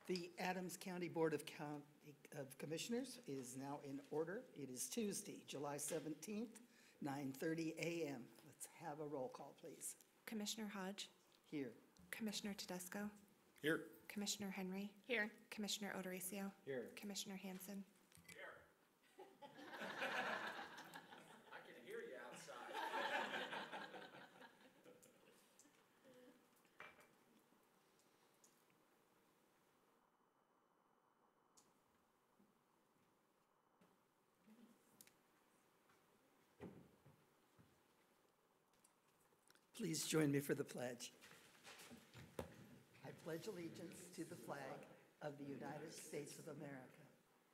The Adams County Board of Commissioners is now in order. It is Tuesday, July 17th, 9:30 a.m. Let's have a roll call, please. Commissioner Hodge, Here. Commissioner Tedesco, Here. Commissioner Henry, Here. Commissioner Odoracio, Here. Commissioner Hanson. I can hear you outside. Please join me for the pledge. I pledge allegiance to the flag of the United States of America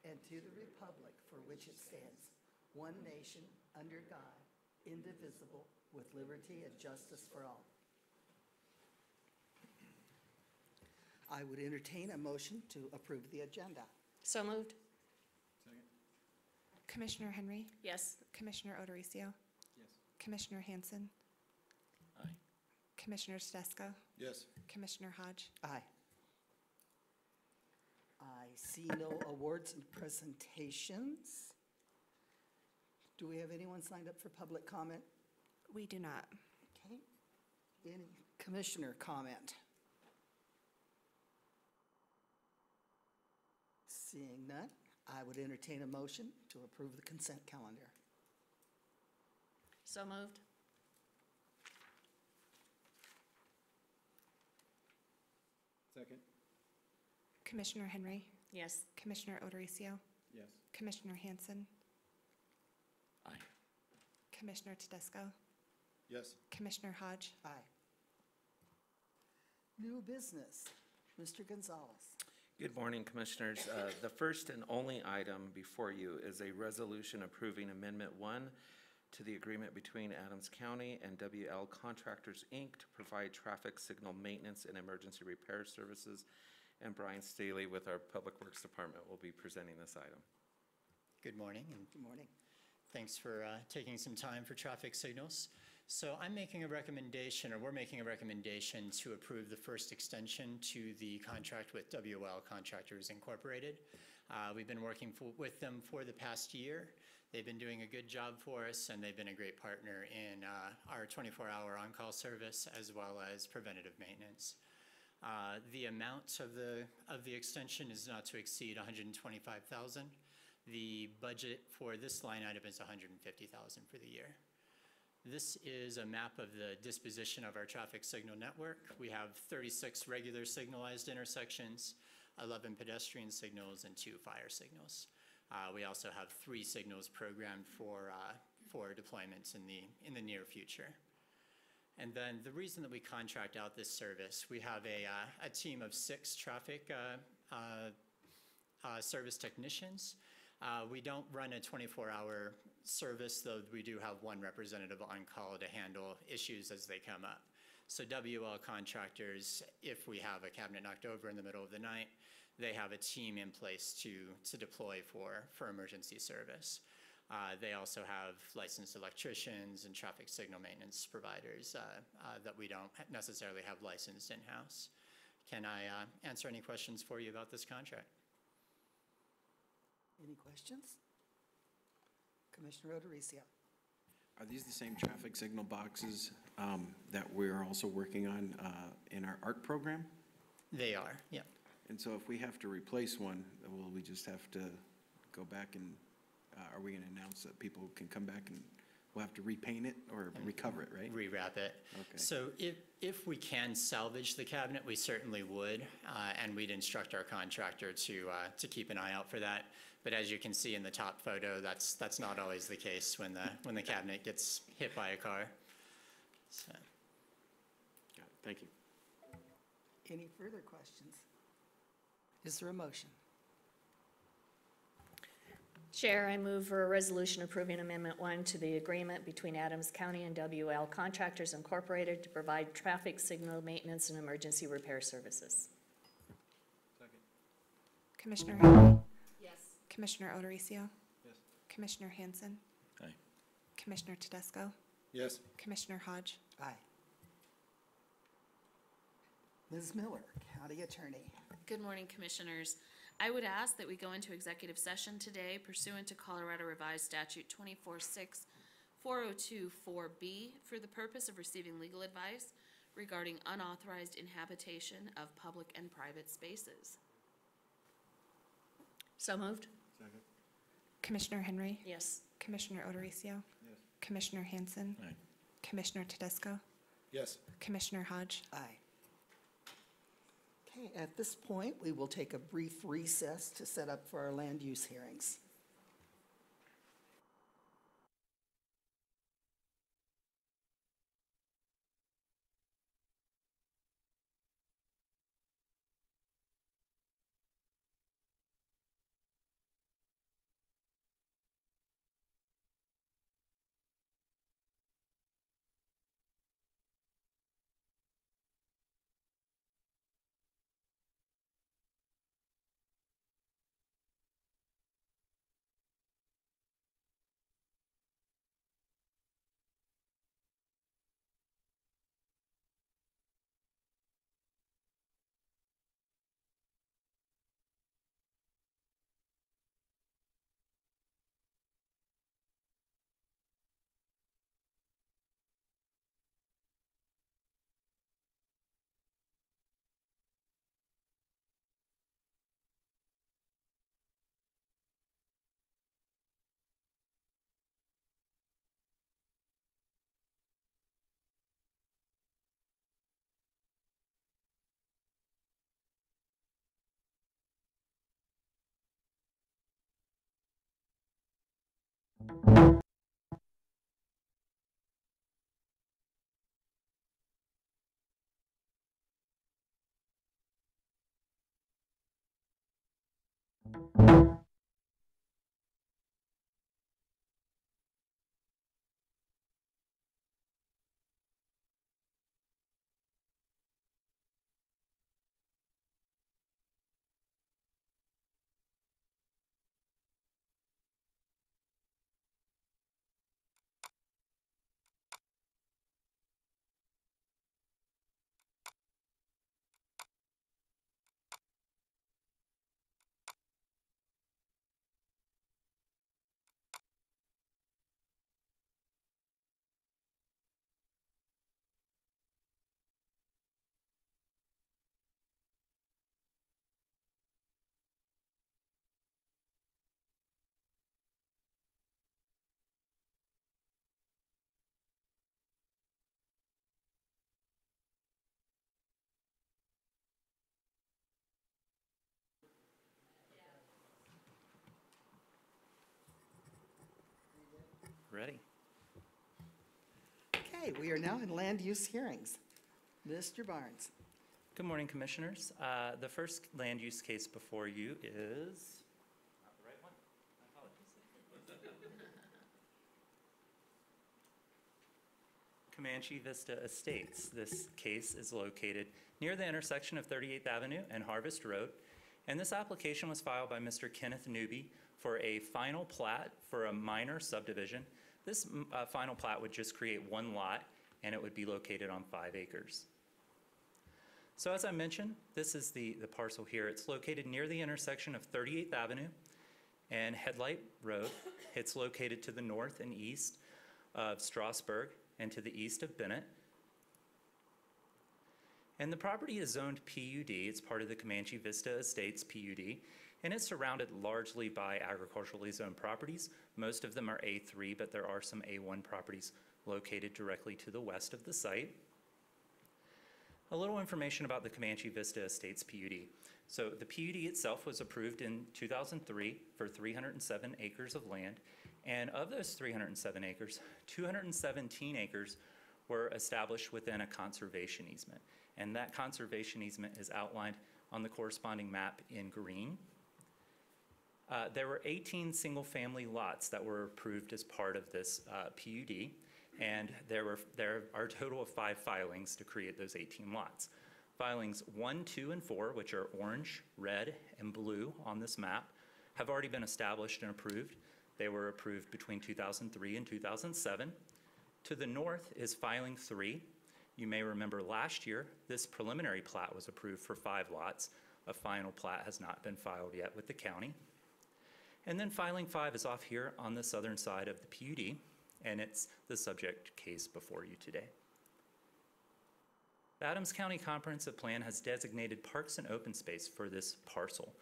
and to the republic for which it stands, one nation, under God, indivisible, with liberty and justice for all. I would entertain a motion to approve the agenda. So moved. Second. Commissioner Henry, Yes. Commissioner Odoracio, Yes. Commissioner Hanson, Aye. Commissioner Tedesco, Yes. Commissioner Hodge. Aye. I see no awards and presentations. Do we have anyone signed up for public comment? We do not. Okay. Any commissioner comment? Seeing none, I would entertain a motion to approve the consent calendar. So moved. Second. Commissioner Henry, Yes. Commissioner Odoracio, Yes. Commissioner Hanson, Aye. Commissioner Tedesco, Yes. Commissioner Hodge. Aye. New business, Mr. Gonzalez. Good morning, Commissioners. The first and only item before you is a resolution approving Amendment 1 to the agreement between Adams County and WL Contractors, Inc. to provide traffic signal maintenance and emergency repair services. And Brian Staley with our Public Works Department will be presenting this item. Good morning, and Good morning. thanks for taking some time for traffic signals. So I'm making a recommendation, or we're making a recommendation to approve the first extension to the contract with WL Contractors Incorporated. We've been working with them for the past year. They've been doing a good job for us, and they've been a great partner in our 24-hour on-call service as well as preventative maintenance. The amount of the extension is not to exceed $125,000. The budget for this line item is $150,000 for the year. This is a map of the disposition of our traffic signal network. We have 36 regular signalized intersections, 11 pedestrian signals, and 2 fire signals. We also have 3 signals programmed for deployments in the near future. And then the reason that we contract out this service, we have a team of 6 traffic service technicians. We don't run a 24-hour service, though we do have 1 representative on call to handle issues as they come up. So WL Contractors, if we have a cabinet knocked over in the middle of the night, they have a team in place to deploy for emergency service. They also have licensed electricians and traffic signal maintenance providers that we don't necessarily have licensed in-house. Can I answer any questions for you about this contract? Any questions? Commissioner Odoracio. Are these the same traffic signal boxes that we're also working on in our ARC program? They are, yeah. And so if we have to replace one, will we just have to go back and, are we going to announce that people can come back and we'll have to repaint it or recover it, right? Rewrap it. Okay. So if we can salvage the cabinet, we certainly would, and we'd instruct our contractor to keep an eye out for that. But as you can see in the top photo, that's not always the case when the cabinet gets hit by a car. So. Got it. Thank you. Any further questions? Is there a motion? Chair, I move for a resolution approving Amendment 1 to the agreement between Adams County and WL Contractors Incorporated to provide traffic signal maintenance and emergency repair services. Second. Commissioner Henry, Yes. Commissioner Odoracio, Yes. Commissioner Hanson, Aye. Commissioner Tedesco, Yes. Commissioner Hodge. Aye. Ms. Miller, County Attorney. Good morning, Commissioners. I would ask that we go into executive session today pursuant to Colorado Revised Statute 246402-4B for the purpose of receiving legal advice regarding unauthorized inhabitation of public and private spaces. So moved? Second. Commissioner Henry, Yes. Commissioner O'Dorisio, Yes. Commissioner Hanson, Aye. Commissioner Tedesco, Yes. Commissioner Hodge. Aye. Okay, at this point, we will take a brief recess to set up for our land use hearings. Ready. Okay, we are now in land use hearings. Mr. Barnes. Good morning, Commissioners. The first land use case before you is not the right one. My apologies. Comanche Vista Estates. This case is located near the intersection of 38th Avenue and Harvest Road, and this application was filed by Mr. Kenneth Newby for a final plat for a minor subdivision. This final plat would just create one lot, and it would be located on 5 acres. So as I mentioned, this is the parcel here. It's located near the intersection of 38th Avenue and Headlight Road. It's located to the north and east of Strasburg and to the east of Bennett. And the property is zoned PUD. It's part of the Comanche Vista Estates PUD, and it's surrounded largely by agriculturally zoned properties. Most of them are A3, but there are some A1 properties located directly to the west of the site. A little information about the Comanche Vista Estates PUD. So the PUD itself was approved in 2003 for 307 acres of land, and of those 307 acres, 217 acres were established within a conservation easement. And that conservation easement is outlined on the corresponding map in green. There were 18 single-family lots that were approved as part of this PUD, and there are a total of 5 filings to create those 18 lots. Filings 1, 2, and 4, which are orange, red, and blue on this map, have already been established and approved. They were approved between 2003 and 2007. To the north is filing 3, You may remember last year, this preliminary plat was approved for 5 lots. A final plat has not been filed yet with the county. And then filing 5 is off here on the southern side of the PUD, and it's the subject case before you today. The Adams County Comprehensive Plan has designated parks and open space for this parcel.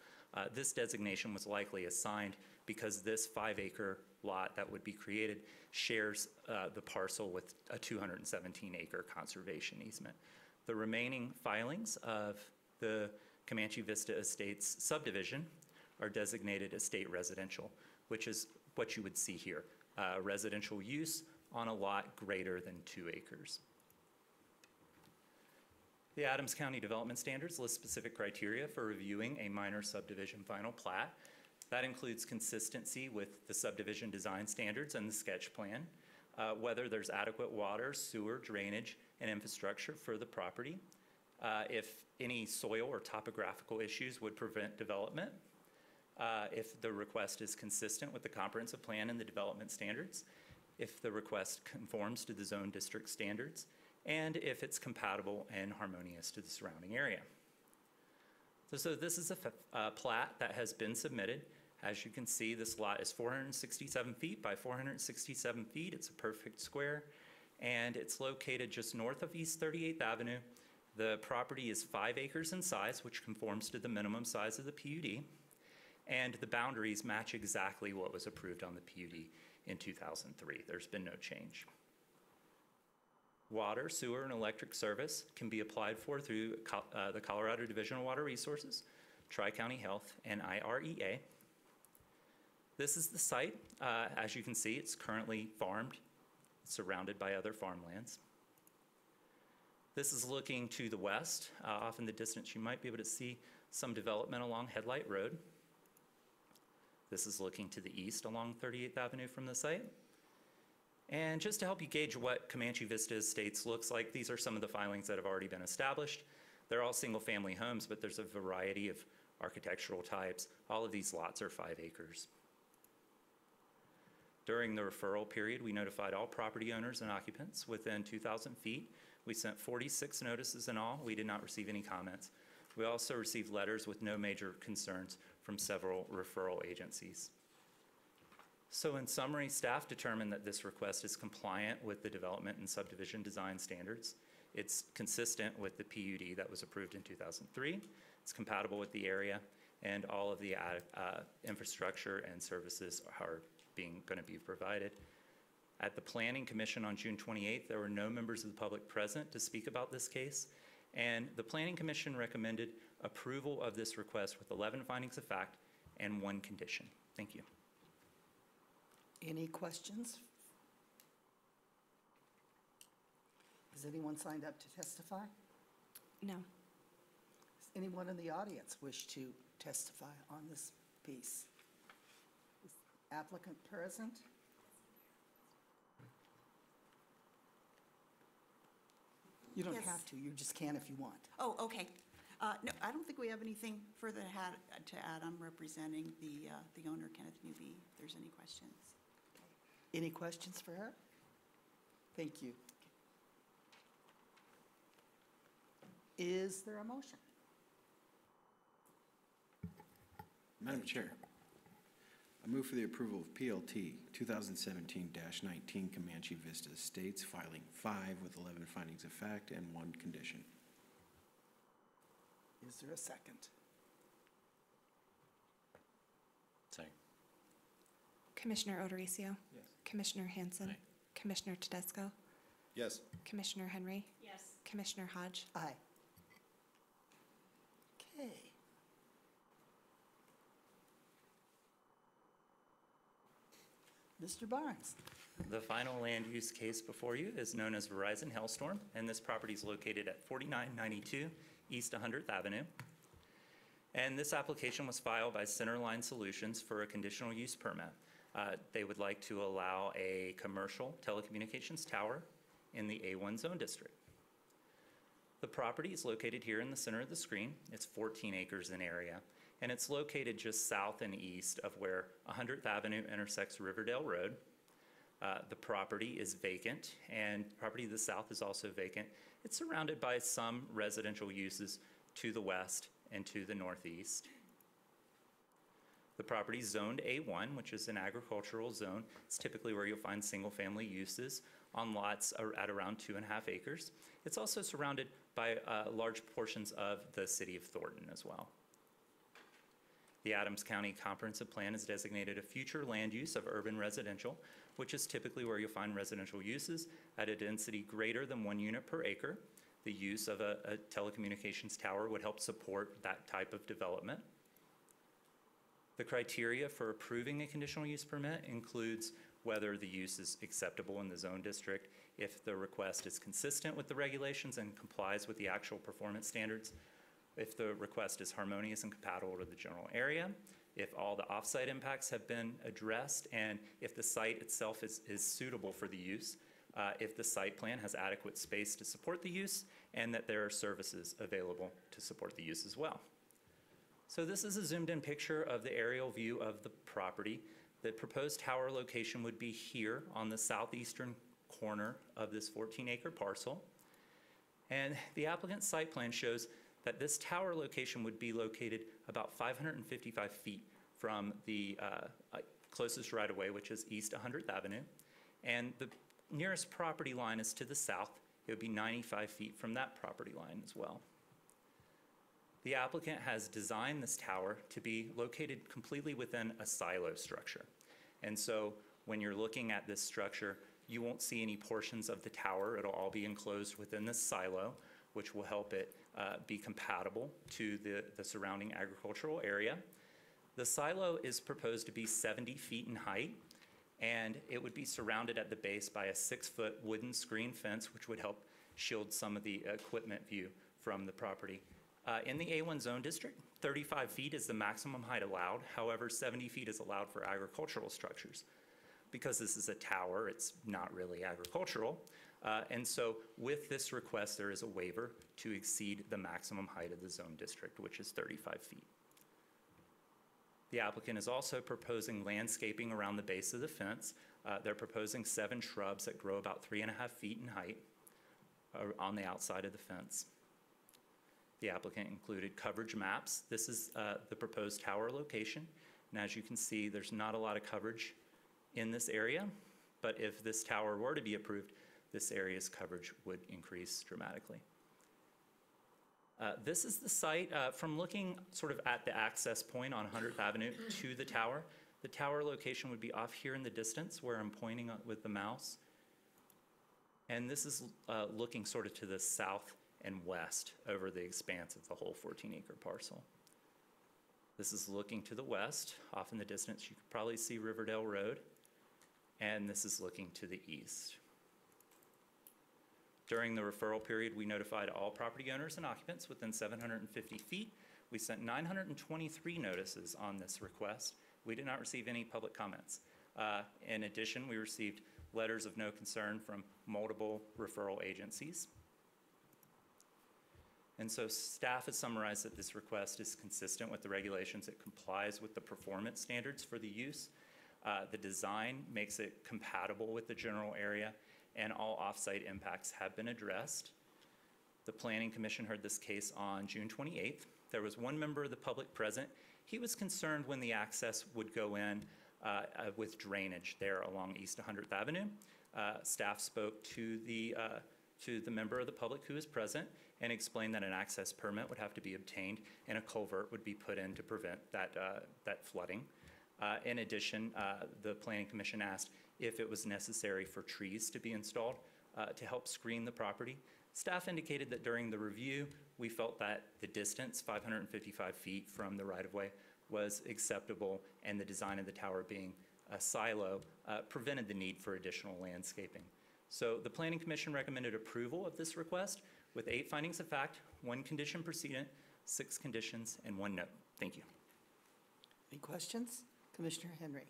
This designation was likely assigned because this 5-acre lot that would be created shares the parcel with a 217-acre conservation easement. The remaining filings of the Comanche Vista Estates subdivision are designated estate residential, which is what you would see here, residential use on a lot greater than 2 acres. The Adams County Development Standards list specific criteria for reviewing a minor subdivision final plat. That includes consistency with the subdivision design standards and the sketch plan, whether there's adequate water, sewer, drainage, and infrastructure for the property, if any soil or topographical issues would prevent development, if the request is consistent with the comprehensive plan and the development standards, if the request conforms to the zone district standards, and if it's compatible and harmonious to the surrounding area. So this is a plat that has been submitted. As you can see, this lot is 467 feet by 467 feet. It's a perfect square, and it's located just north of East 38th Avenue. The property is 5 acres in size, which conforms to the minimum size of the PUD, and the boundaries match exactly what was approved on the PUD in 2003. There's been no change. Water, sewer, and electric service can be applied for through the Colorado Division of Water Resources, Tri-County Health, and IREA. This is the site. As you can see, it's currently farmed, surrounded by other farmlands. This is looking to the west. Off in the distance, you might be able to see some development along Headlight Road. This is looking to the east along 38th Avenue from the site. And just to help you gauge what Comanche Vista Estates looks like, these are some of the filings that have already been established. They're all single-family homes, but there's a variety of architectural types. All of these lots are 5 acres. During the referral period, we notified all property owners and occupants within 2,000 feet. We sent 46 notices in all. We did not receive any comments. We also received letters with no major concerns from several referral agencies. So in summary, staff determined that this request is compliant with the development and subdivision design standards. It's consistent with the PUD that was approved in 2003. It's compatible with the area, and all of the infrastructure and services are going to be provided. At the Planning Commission on June 28th, there were no members of the public present to speak about this case, and the Planning Commission recommended approval of this request with 11 findings of fact and 1 condition. Thank you. Any questions? Has anyone signed up to testify? No. Does anyone in the audience wish to testify on this piece? Is applicant present? You don't Yes. have to, you just can if you want. Oh, okay. No, I don't think we have anything further to add. I'm representing the owner, Kenneth Newby, if there's any questions. Any questions for her? Thank you. Is there a motion? Madam Chair, I move for the approval of PLT 2017-19 Comanche Vista Estates, filing 5 with 11 findings of fact and 1 condition. Is there a second? Second. Commissioner O'Dorisio? Yes. Commissioner Hanson? Aye. Commissioner Tedesco? Yes. Commissioner Henry? Yes. Commissioner Hodge? Aye. Okay. Mr. Barnes. The final land use case before you is known as Verizon Hellstorm, and this property is located at 4992 East 100th Avenue. And this application was filed by Centerline Solutions for a conditional use permit. They would like to allow a commercial telecommunications tower in the A1 zone district. The property is located here in the center of the screen. It's 14 acres in area, and it's located just south and east of where 100th Avenue intersects Riverdale Road. The property is vacant, and property to the south is also vacant. It's surrounded by some residential uses to the west and to the northeast. The property is zoned A1, which is an agricultural zone. It's typically where you'll find single-family uses on lots at around 2.5 acres. It's also surrounded by large portions of the city of Thornton as well. The Adams County Comprehensive Plan has designated a future land use of urban residential, which is typically where you'll find residential uses at a density greater than 1 unit per acre. The use of a telecommunications tower would help support that type of development. The criteria for approving a conditional use permit includes whether the use is acceptable in the zone district, if the request is consistent with the regulations and complies with the actual performance standards, if the request is harmonious and compatible with the general area, if all the off-site impacts have been addressed, and if the site itself is suitable for the use, if the site plan has adequate space to support the use, and that there are services available to support the use as well. So this is a zoomed-in picture of the aerial view of the property. The proposed tower location would be here on the southeastern corner of this 14-acre parcel. And the applicant's site plan shows that this tower location would be located about 555 feet from the closest right-of-way, which is East 100th Avenue. And the nearest property line is to the south. It would be 95 feet from that property line as well. The applicant has designed this tower to be located completely within a silo structure. And so when you're looking at this structure, you won't see any portions of the tower. It'll all be enclosed within this silo, which will help it be compatible to the surrounding agricultural area. The silo is proposed to be 70 feet in height, and it would be surrounded at the base by a 6-foot wooden screen fence, which would help shield some of the equipment view from the property. In the A1 zone district, 35 feet is the maximum height allowed. However, 70 feet is allowed for agricultural structures. Because this is a tower, it's not really agricultural. And so with this request, there is a waiver to exceed the maximum height of the zone district, which is 35 feet. The applicant is also proposing landscaping around the base of the fence. They're proposing 7 shrubs that grow about 3.5 feet in height on the outside of the fence. The applicant included coverage maps. This is the proposed tower location. And as you can see, there's not a lot of coverage in this area, but if this tower were to be approved, this area's coverage would increase dramatically. This is the site from looking sort of at the access point on 100th Avenue to the tower. The tower location would be off here in the distance where I'm pointing with the mouse. And this is looking sort of to the south and west over the expanse of the whole 14-acre parcel. This is looking to the west. Off in the distance, you could probably see Riverdale Road. And this is looking to the east. During the referral period, we notified all property owners and occupants within 750 feet. We sent 923 notices on this request. We did not receive any public comments. In addition, we received letters of no concern from multiple referral agencies. And so staff has summarized that this request is consistent with the regulations. It complies with the performance standards for the use. The design makes it compatible with the general area, and all off-site impacts have been addressed. The Planning Commission heard this case on June 28th. There was one member of the public present. He was concerned when the access would go in with drainage there along East 100th Avenue. Staff spoke to the member of the public who was present and explained that an access permit would have to be obtained and a culvert would be put in to prevent that flooding. In addition, the Planning Commission asked if it was necessary for trees to be installed to help screen the property. Staff indicated that during the review, we felt that the distance, 555 feet from the right-of-way, was acceptable, and the design of the tower being a silo prevented the need for additional landscaping. So the Planning Commission recommended approval of this request with 8 findings of fact, 1 condition precedent, 6 conditions, and 1 note. Thank you. Any questions? Commissioner Henry.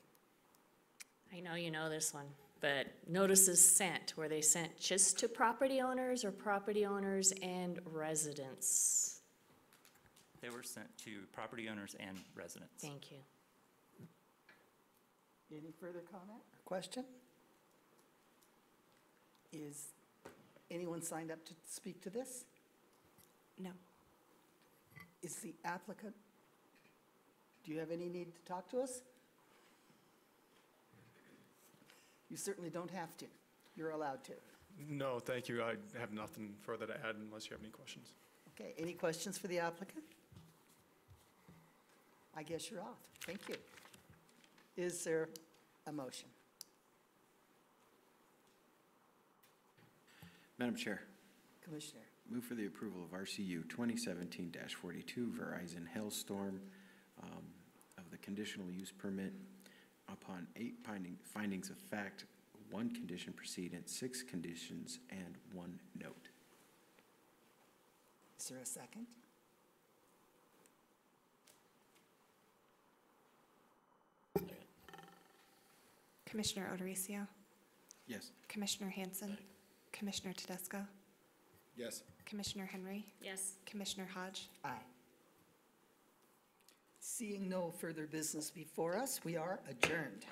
I know you know this one, but notices sent, were they sent just to property owners or property owners and residents? They were sent to property owners and residents. Thank you. Any further comment or question? Is anyone signed up to speak to this? No. Is the applicant, do you have any need to talk to us? You certainly don't have to. You're allowed to. No, thank you. I have nothing further to add unless you have any questions. Okay, any questions for the applicant? I guess you're off. Thank you. Is there a motion? Madam Chair, Commissioner, move for the approval of RCU 2017-42 Verizon Hailstorm of the conditional use permit upon 8 findings of fact, 1 condition precedent, 6 conditions, and 1 note. is there a second? Commissioner O'Dorisio, Yes. Commissioner Hanson, Commissioner Tedesco, Yes. Commissioner Henry, Yes. Commissioner Hodge. Aye. Seeing no further business before us, we are adjourned.